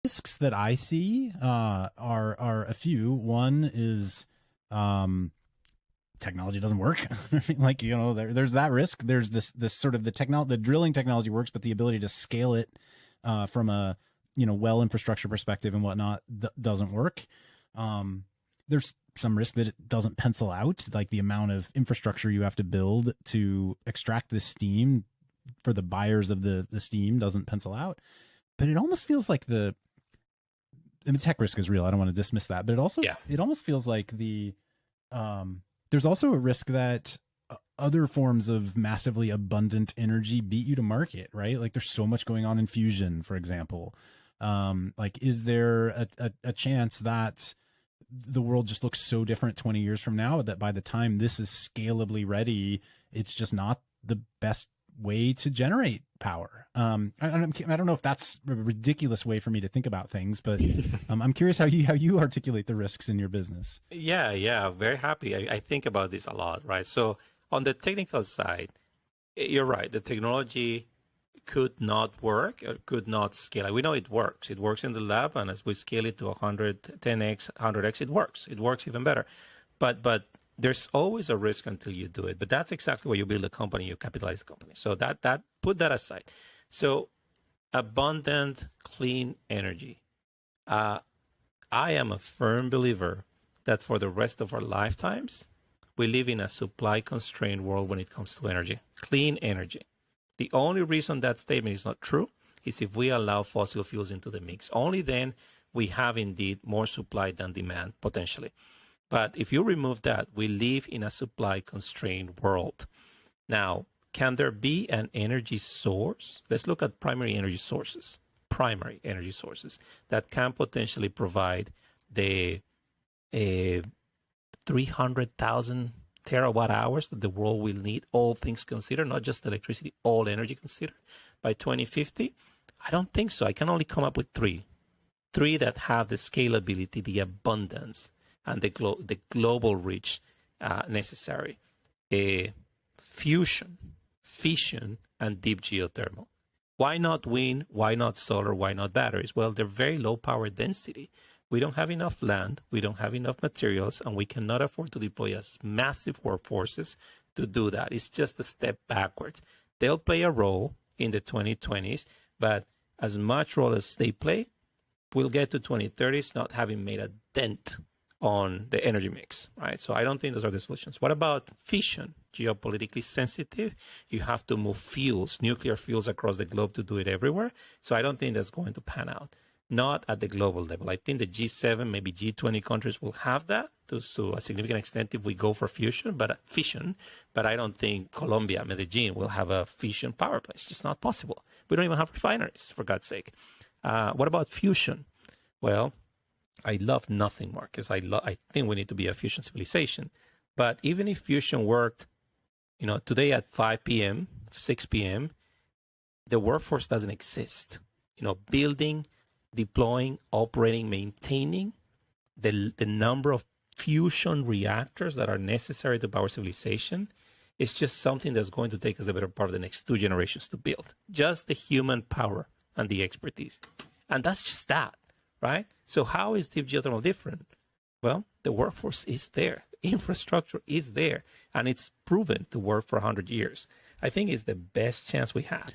risks that I see are a few. One is technology doesn't work. Like, there's that risk. There's this sort of the drilling technology works, but the ability to scale it from a well infrastructure perspective and whatnot doesn't work. There's some risk that it doesn't pencil out, like the amount of infrastructure you have to build to extract the steam for the buyers of the steam doesn't pencil out. But it almost feels like tech risk is real. I don't want to dismiss that, but it almost feels like there's also a risk that other forms of massively abundant energy beat you to market, right? Like there's so much going on in fusion, for example. Like, is there a chance that the world just looks so different 20 years from now that by the time this is scalably ready, it's just not the best way to generate power? I don't know if that's a ridiculous way for me to think about things, but I'm curious how you articulate the risks in your business. Yeah, very happy. I think about this a lot, right? So on the technical side, you're right. The technology could not work or could not scale. We know it works. It works in the lab, and as we scale it to 110x, 100x, it works. It works even better. But there's always a risk until you do it. But that's exactly why you build a company, you capitalize the company. So that put that aside. So abundant, clean energy. I am a firm believer that for the rest of our lifetimes, we live in a supply-constrained world when it comes to energy, clean energy. The only reason that statement is not true is if we allow fossil fuels into the mix. Only then we have indeed more supply than demand, potentially. But if you remove that, we live in a supply-constrained world. Now, can there be an energy source? Let's look at primary energy sources that can potentially provide the 300,000 terawatt hours that the world will need, all things considered, not just electricity, all energy considered, by 2050? I don't think so. I can only come up with three that have the scalability, the abundance, and the global reach necessary. Fusion, fission, and deep geothermal. Why not wind? Why not solar? Why not batteries? Well, they're very low power density. We don't have enough land, we don't have enough materials, and we cannot afford to deploy as massive workforces to do that. It's just a step backwards. They'll play a role in the 2020s, but as much role as they play, we'll get to 2030s not having made a dent on the energy mix, right? So I don't think those are the solutions. What about fission? Geopolitically sensitive. You have to move fuels, nuclear fuels across the globe to do it everywhere. So I don't think that's going to pan out. Not at the global level. I think the G7, maybe G20 countries will have that to a significant extent if we go for fission, but I don't think Colombia, Medellin will have a fission power plant. It's just not possible. We don't even have refineries, for God's sake. What about fusion? Well, I love nothing, Marcus. I think we need to be a fusion civilization. But even if fusion worked, today at 5 p.m., 6 p.m., the workforce doesn't exist. Building, deploying, operating, maintaining the number of fusion reactors that are necessary to power civilization is just something that's going to take us the better part of the next 2 generations to build. Just the human power and the expertise. And that's just that, right? So how is deep geothermal different? Well, the workforce is there. Infrastructure is there. And it's proven to work for 100 years. I think it's the best chance we have.